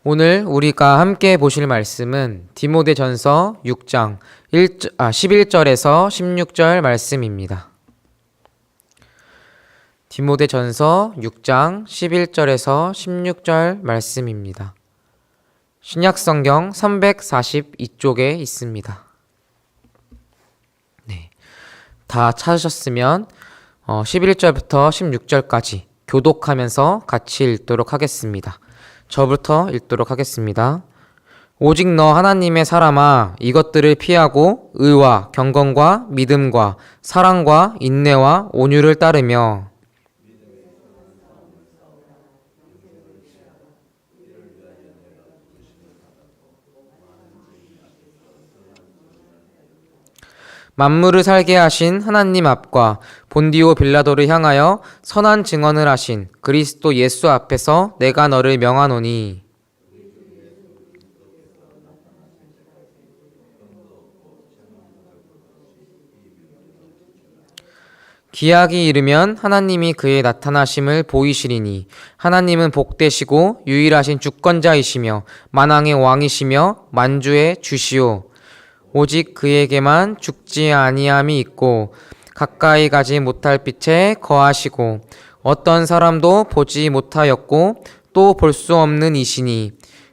오늘 우리가 함께 보실 말씀은 디모데전서 6장 11절에서 16절 말씀입니다. 디모데전서 6장 11절에서 16절 말씀입니다. 신약성경 342쪽에 있습니다. 네, 다 찾으셨으면 11절부터 16절까지 교독하면서 같이 읽도록 하겠습니다. 저부터 읽도록 하겠습니다. 오직 너 하나님의 사람아, 이것들을 피하고 의와 경건과 믿음과 사랑과 인내와 온유를 따르며 만물을 살게 하신 하나님 앞과 본디오 빌라도를 향하여 선한 증언을 하신 그리스도 예수 앞에서 내가 너를 명하노니 기약이 이르면 하나님이 그의 나타나심을 보이시리니 하나님은 복되시고 유일하신 주권자이시며 만왕의 왕이시며 만주의 주시오. 오직 그에게만 죽지 아니함이 있고 가까이 가지 못할 빛에 거하시고 어떤 사람도 보지 못하였고 또 볼 수 없는 이시니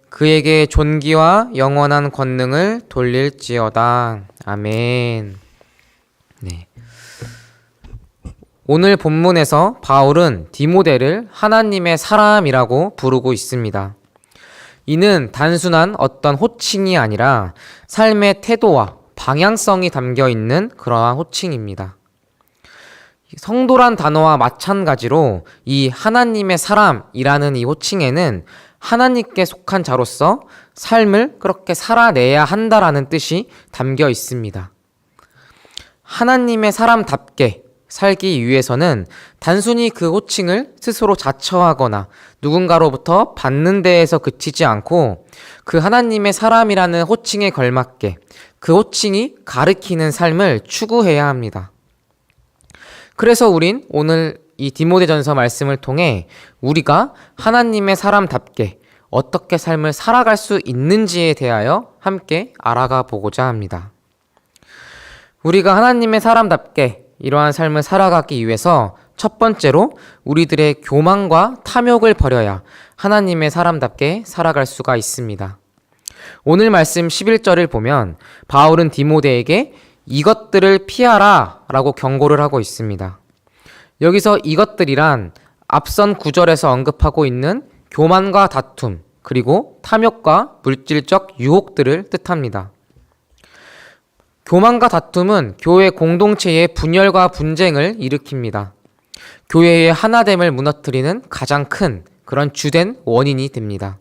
그에게 존귀와 영원한 권능을 돌릴지어다. 아멘. 네. 오늘 본문에서 바울은 디모데를 하나님의 사람이라고 부르고 있습니다. 이는 단순한 어떤 호칭이 아니라 삶의 태도와 방향성이 담겨 있는 그러한 호칭입니다. 성도란 단어와 마찬가지로 이 하나님의 사람이라는 이 호칭에는 하나님께 속한 자로서 삶을 그렇게 살아내야 한다라는 뜻이 담겨 있습니다. 하나님의 사람답게 살기 위해서는 단순히 그 호칭을 스스로 자처하거나 누군가로부터 받는 데에서 그치지 않고 그 하나님의 사람이라는 호칭에 걸맞게 그 호칭이 가리키는 삶을 추구해야 합니다. 그래서 우린 오늘 이 디모데전서 말씀을 통해 우리가 하나님의 사람답게 어떻게 삶을 살아갈 수 있는지에 대하여 함께 알아가 보고자 합니다. 우리가 하나님의 사람답게 이러한 삶을 살아가기 위해서 첫 번째로 우리들의 교만과 탐욕을 버려야 하나님의 사람답게 살아갈 수가 있습니다. 오늘 말씀 11절을 보면 바울은 디모데에게 이것들을 피하라 라고 경고를 하고 있습니다. 여기서 이것들이란 앞선 구절에서 언급하고 있는 교만과 다툼 그리고 탐욕과 물질적 유혹들을 뜻합니다. 교만과 다툼은 교회 공동체의 분열과 분쟁을 일으킵니다. 교회의 하나됨을 무너뜨리는 가장 큰 그런 주된 원인이 됩니다.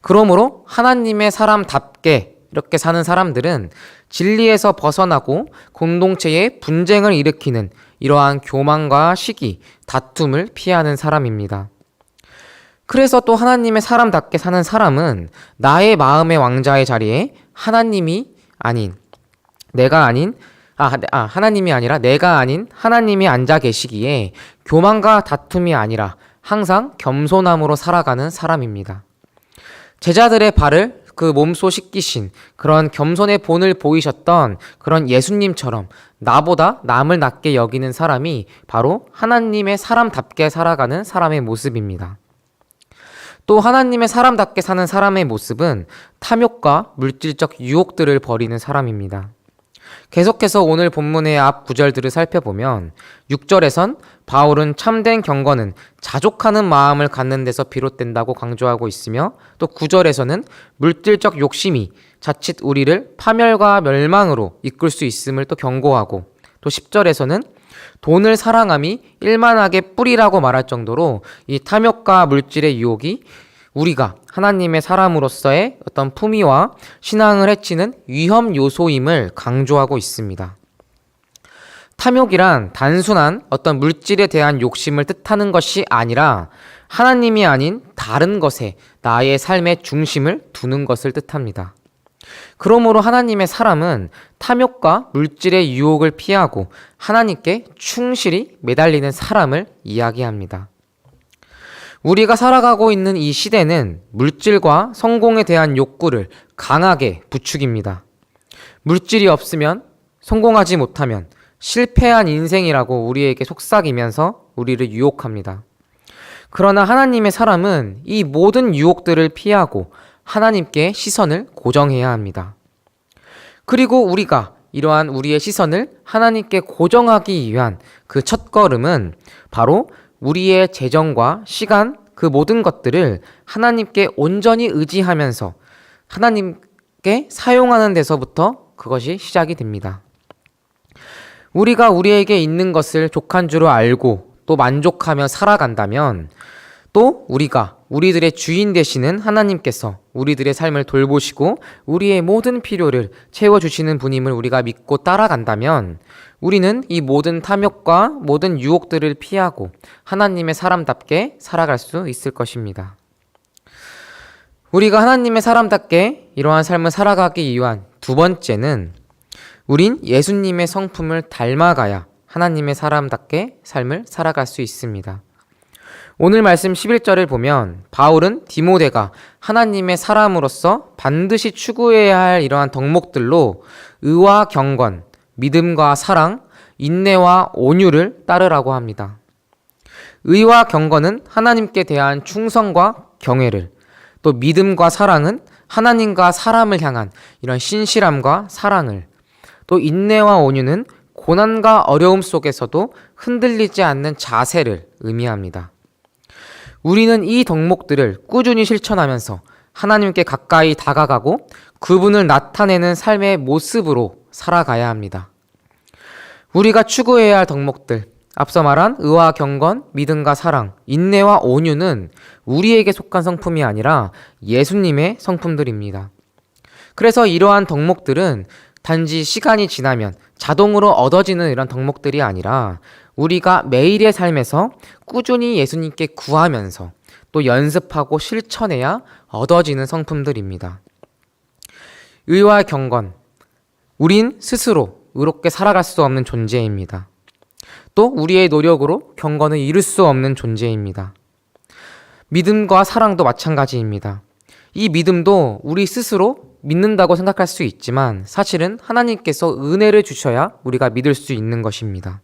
그러므로 하나님의 사람답게 이렇게 사는 사람들은 진리에서 벗어나고 공동체의 분쟁을 일으키는 이러한 교만과 시기, 다툼을 피하는 사람입니다. 그래서 또 하나님의 사람답게 사는 사람은 나의 마음의 왕자의 자리에 하나님이 아닌 하나님이 아니라 내가 아닌 하나님이 앉아 계시기에 교만과 다툼이 아니라 항상 겸손함으로 살아가는 사람입니다. 제자들의 발을 그 몸소 씻기신 그런 겸손의 본을 보이셨던 그런 예수님처럼 나보다 남을 낮게 여기는 사람이 바로 하나님의 사람답게 살아가는 사람의 모습입니다. 또 하나님의 사람답게 사는 사람의 모습은 탐욕과 물질적 유혹들을 버리는 사람입니다. 계속해서 오늘 본문의 앞 구절들을 살펴보면 6절에선 바울은 참된 경건은 자족하는 마음을 갖는 데서 비롯된다고 강조하고 있으며 또 9절에서는 물질적 욕심이 자칫 우리를 파멸과 멸망으로 이끌 수 있음을 또 경고하고 또 10절에서는 돈을 사랑함이 일만하게 뿌리라고 말할 정도로 이 탐욕과 물질의 유혹이 우리가 하나님의 사람으로서의 어떤 품위와 신앙을 해치는 위험 요소임을 강조하고 있습니다. 탐욕이란 단순한 어떤 물질에 대한 욕심을 뜻하는 것이 아니라 하나님이 아닌 다른 것에 나의 삶의 중심을 두는 것을 뜻합니다. 그러므로 하나님의 사람은 탐욕과 물질의 유혹을 피하고 하나님께 충실히 매달리는 사람을 이야기합니다. 우리가 살아가고 있는 이 시대는 물질과 성공에 대한 욕구를 강하게 부추깁니다. 물질이 없으면, 성공하지 못하면 실패한 인생이라고 우리에게 속삭이면서 우리를 유혹합니다. 그러나 하나님의 사람은 이 모든 유혹들을 피하고 하나님께 시선을 고정해야 합니다. 그리고 우리가 이러한 우리의 시선을 하나님께 고정하기 위한 그 첫걸음은 바로 우리의 재정과 시간, 그 모든 것들을 하나님께 온전히 의지하면서 하나님께 사용하는 데서부터 그것이 시작이 됩니다. 우리가 우리에게 있는 것을 족한 줄을 알고 또 만족하며 살아간다면, 또 우리가 우리들의 주인 되시는 하나님께서 우리들의 삶을 돌보시고 우리의 모든 필요를 채워주시는 분임을 우리가 믿고 따라간다면, 우리는 이 모든 탐욕과 모든 유혹들을 피하고 하나님의 사람답게 살아갈 수 있을 것입니다. 우리가 하나님의 사람답게 이러한 삶을 살아가기 위한 두 번째는, 우린 예수님의 성품을 닮아가야 하나님의 사람답게 삶을 살아갈 수 있습니다. 오늘 말씀 11절을 보면 바울은 디모데가 하나님의 사람으로서 반드시 추구해야 할 이러한 덕목들로 의와 경건, 믿음과 사랑, 인내와 온유를 따르라고 합니다. 의와 경건은 하나님께 대한 충성과 경외를, 또 믿음과 사랑은 하나님과 사람을 향한 이런 신실함과 사랑을, 또 인내와 온유는 고난과 어려움 속에서도 흔들리지 않는 자세를 의미합니다. 우리는 이 덕목들을 꾸준히 실천하면서 하나님께 가까이 다가가고 그분을 나타내는 삶의 모습으로 살아가야 합니다. 우리가 추구해야 할 덕목들, 앞서 말한 의와 경건, 믿음과 사랑, 인내와 온유는 우리에게 속한 성품이 아니라 예수님의 성품들입니다. 그래서 이러한 덕목들은 단지 시간이 지나면 자동으로 얻어지는 이런 덕목들이 아니라 우리가 매일의 삶에서 꾸준히 예수님께 구하면서 또 연습하고 실천해야 얻어지는 성품들입니다. 의와 경건, 우린 스스로 의롭게 살아갈 수 없는 존재입니다. 또 우리의 노력으로 경건을 이룰 수 없는 존재입니다. 믿음과 사랑도 마찬가지입니다. 이 믿음도 우리 스스로 믿는다고 생각할 수 있지만 사실은 하나님께서 은혜를 주셔야 우리가 믿을 수 있는 것입니다.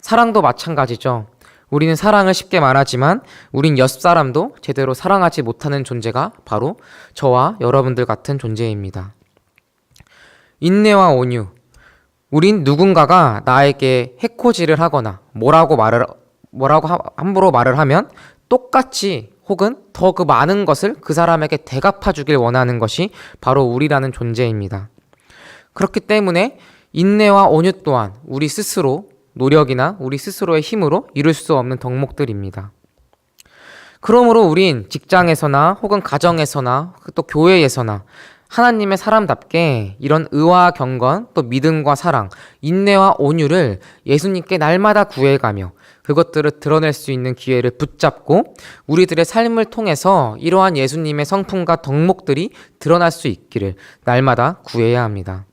사랑도 마찬가지죠. 우리는 사랑을 쉽게 말하지만 우린 옆사람도 제대로 사랑하지 못하는 존재가 바로 저와 여러분들 같은 존재입니다. 인내와 온유, 우린 누군가가 나에게 해코지를 하거나 뭐라고 함부로 말을 하면 똑같이 혹은 더 그 많은 것을 그 사람에게 대갚아 주길 원하는 것이 바로 우리라는 존재입니다. 그렇기 때문에 인내와 온유 또한 우리 스스로 노력이나 우리 스스로의 힘으로 이룰 수 없는 덕목들입니다. 그러므로 우린 직장에서나 혹은 가정에서나 또 교회에서나 하나님의 사람답게 이런 의와 경건, 또 믿음과 사랑, 인내와 온유를 예수님께 날마다 구해가며 그것들을 드러낼 수 있는 기회를 붙잡고 우리들의 삶을 통해서 이러한 예수님의 성품과 덕목들이 드러날 수 있기를 날마다 구해야 합니다.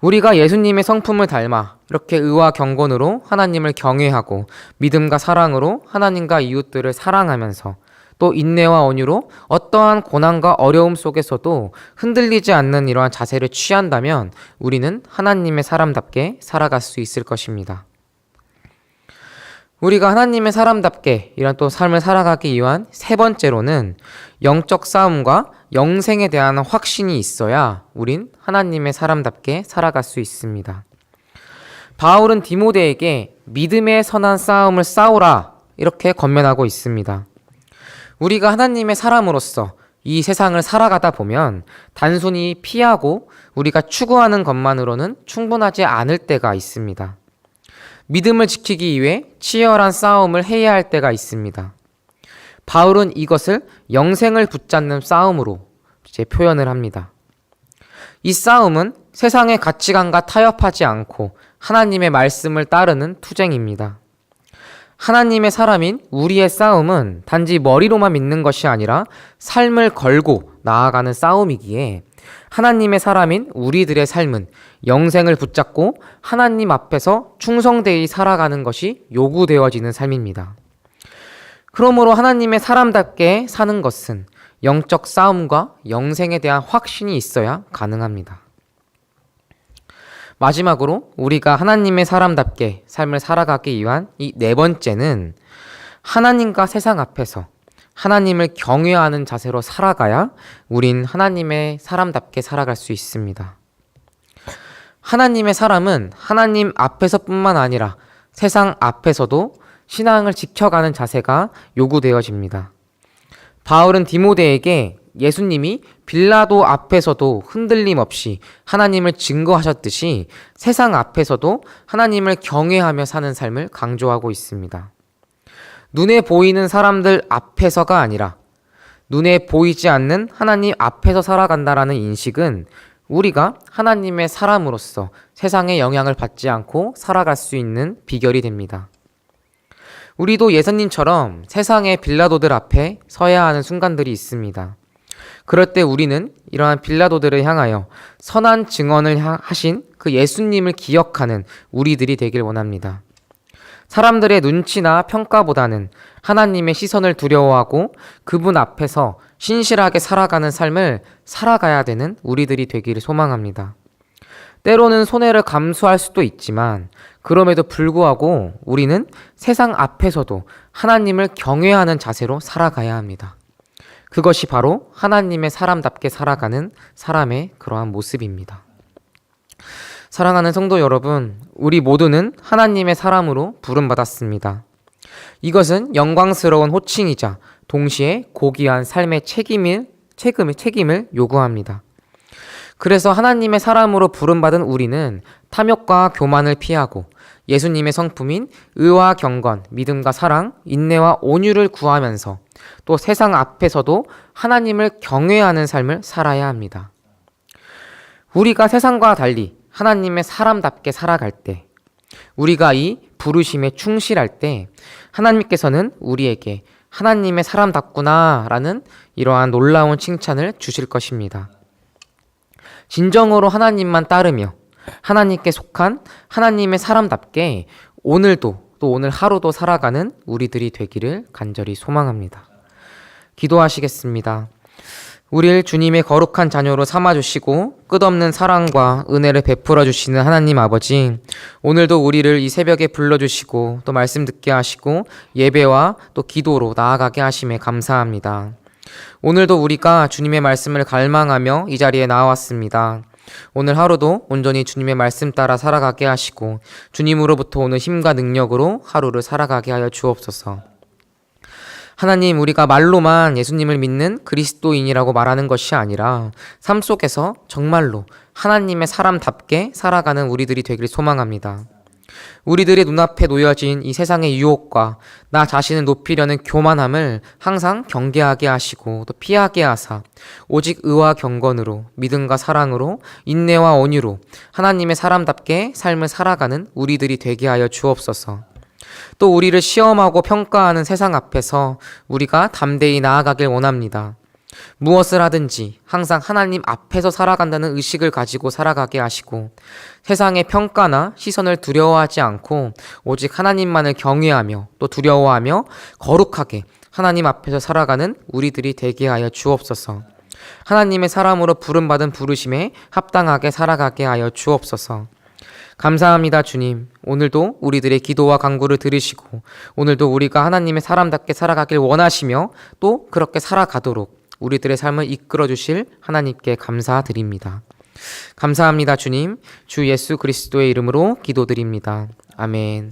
우리가 예수님의 성품을 닮아 이렇게 의와 경건으로 하나님을 경외하고 믿음과 사랑으로 하나님과 이웃들을 사랑하면서 또 인내와 온유로 어떠한 고난과 어려움 속에서도 흔들리지 않는 이러한 자세를 취한다면 우리는 하나님의 사람답게 살아갈 수 있을 것입니다. 우리가 하나님의 사람답게 이런 또 삶을 살아가기 위한 세 번째로는 영적 싸움과 영생에 대한 확신이 있어야 우린 하나님의 사람답게 살아갈 수 있습니다. 바울은 디모데에게 믿음의 선한 싸움을 싸우라 이렇게 권면하고 있습니다. 우리가 하나님의 사람으로서 이 세상을 살아가다 보면 단순히 피하고 우리가 추구하는 것만으로는 충분하지 않을 때가 있습니다. 믿음을 지키기 위해 치열한 싸움을 해야 할 때가 있습니다. 바울은 이것을 영생을 붙잡는 싸움으로 표현을 합니다. 이 싸움은 세상의 가치관과 타협하지 않고 하나님의 말씀을 따르는 투쟁입니다. 하나님의 사람인 우리의 싸움은 단지 머리로만 믿는 것이 아니라 삶을 걸고 나아가는 싸움이기에 하나님의 사람인 우리들의 삶은 영생을 붙잡고 하나님 앞에서 충성되이 살아가는 것이 요구되어지는 삶입니다. 그러므로 하나님의 사람답게 사는 것은 영적 싸움과 영생에 대한 확신이 있어야 가능합니다. 마지막으로 우리가 하나님의 사람답게 삶을 살아가기 위한 이 네 번째는 하나님과 세상 앞에서 하나님을 경외하는 자세로 살아가야 우린 하나님의 사람답게 살아갈 수 있습니다. 하나님의 사람은 하나님 앞에서뿐만 아니라 세상 앞에서도 신앙을 지켜가는 자세가 요구되어집니다. 바울은 디모데에게 예수님이 빌라도 앞에서도 흔들림 없이 하나님을 증거하셨듯이 세상 앞에서도 하나님을 경외하며 사는 삶을 강조하고 있습니다. 눈에 보이는 사람들 앞에서가 아니라 눈에 보이지 않는 하나님 앞에서 살아간다라는 인식은 우리가 하나님의 사람으로서 세상의 영향을 받지 않고 살아갈 수 있는 비결이 됩니다. 우리도 예수님처럼 세상의 빌라도들 앞에 서야 하는 순간들이 있습니다. 그럴 때 우리는 이러한 빌라도들을 향하여 선한 증언을 하신 그 예수님을 기억하는 우리들이 되길 원합니다. 사람들의 눈치나 평가보다는 하나님의 시선을 두려워하고 그분 앞에서 신실하게 살아가는 삶을 살아가야 되는 우리들이 되기를 소망합니다. 때로는 손해를 감수할 수도 있지만 그럼에도 불구하고 우리는 세상 앞에서도 하나님을 경외하는 자세로 살아가야 합니다. 그것이 바로 하나님의 사람답게 살아가는 사람의 그러한 모습입니다. 사랑하는 성도 여러분, 우리 모두는 하나님의 사람으로 부름받았습니다. 이것은 영광스러운 호칭이자 동시에 고귀한 삶의 책임을 요구합니다. 그래서 하나님의 사람으로 부름받은 우리는 탐욕과 교만을 피하고 예수님의 성품인 의와 경건, 믿음과 사랑, 인내와 온유를 구하면서 또 세상 앞에서도 하나님을 경외하는 삶을 살아야 합니다. 우리가 세상과 달리 하나님의 사람답게 살아갈 때, 우리가 이 부르심에 충실할 때 하나님께서는 우리에게 하나님의 사람답구나 라는 이러한 놀라운 칭찬을 주실 것입니다. 진정으로 하나님만 따르며 하나님께 속한 하나님의 사람답게 오늘도 또 오늘 하루도 살아가는 우리들이 되기를 간절히 소망합니다. 기도하시겠습니다. 우리를 주님의 거룩한 자녀로 삼아주시고 끝없는 사랑과 은혜를 베풀어 주시는 하나님 아버지, 오늘도 우리를 이 새벽에 불러주시고 또 말씀 듣게 하시고 예배와 또 기도로 나아가게 하심에 감사합니다. 오늘도 우리가 주님의 말씀을 갈망하며 이 자리에 나왔습니다. 오늘 하루도 온전히 주님의 말씀 따라 살아가게 하시고 주님으로부터 오는 힘과 능력으로 하루를 살아가게 하여 주옵소서. 하나님, 우리가 말로만 예수님을 믿는 그리스도인이라고 말하는 것이 아니라 삶 속에서 정말로 하나님의 사람답게 살아가는 우리들이 되길 소망합니다. 우리들의 눈앞에 놓여진 이 세상의 유혹과 나 자신을 높이려는 교만함을 항상 경계하게 하시고 또 피하게 하사 오직 의와 경건으로 믿음과 사랑으로 인내와 온유로 하나님의 사람답게 삶을 살아가는 우리들이 되게 하여 주옵소서. 또 우리를 시험하고 평가하는 세상 앞에서 우리가 담대히 나아가길 원합니다. 무엇을 하든지 항상 하나님 앞에서 살아간다는 의식을 가지고 살아가게 하시고 세상의 평가나 시선을 두려워하지 않고 오직 하나님만을 경외하며 또 두려워하며 거룩하게 하나님 앞에서 살아가는 우리들이 되게 하여 주옵소서. 하나님의 사람으로 부름받은 부르심에 합당하게 살아가게 하여 주옵소서. 감사합니다, 주님. 오늘도 우리들의 기도와 간구를 들으시고 오늘도 우리가 하나님의 사람답게 살아가길 원하시며 또 그렇게 살아가도록 우리들의 삶을 이끌어 주실 하나님께 감사드립니다. 감사합니다, 주님. 주 예수 그리스도의 이름으로 기도드립니다. 아멘.